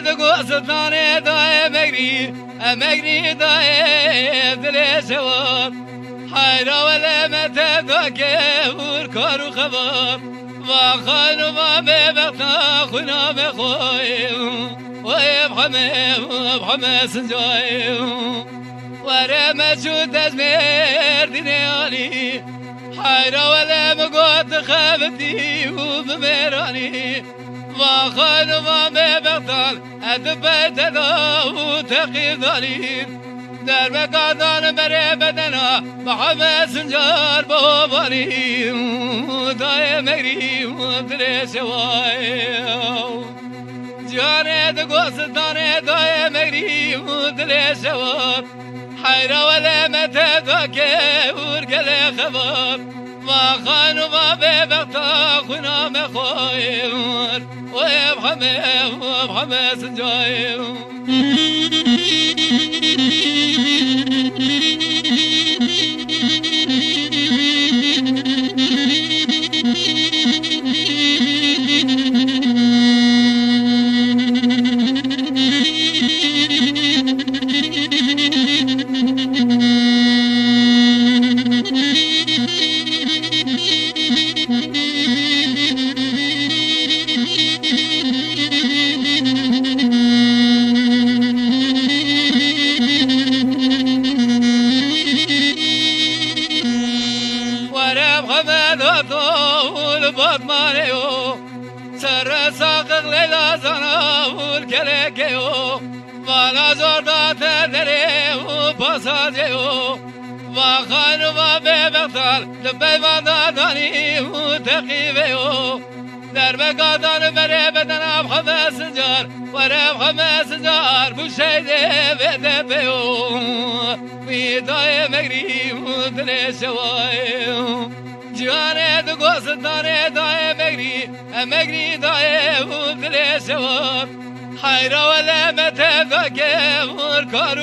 دگوستانه دای مگری دای دل سوار حیرا ولمت دکه ور کارو خبر و خانوما ببختا خونا بخویم و ابحمه سنجایم ورم شد از مردین علی حیرا ولم قد خبتی و بمرانی و خانوما ببختا ادبت دا و تقیب داریم در مقادان بره بدنا محمد سنجار باباریم دای مگریم دل سوای جان دگوستان دای مگریم دل سوار حیرا ولمت دکه ورگل خبر و خانوما ببختا خونا مخویم و ابحمه سنجایم طول بطمانيو سر ساقق ليلا زناول كلكيو وانا زردات دريو بساجيو وخانو ببختار لبي مداني وتقيبيو در مقادان بره بدن ابحمه سنجار ور ابحمه سنجار بوشيده بدبيو ويداي مگریم دل شوايو جوانه دگوستانه دای مگری دای و دل سوار حیرا ولمت دکه ور کارو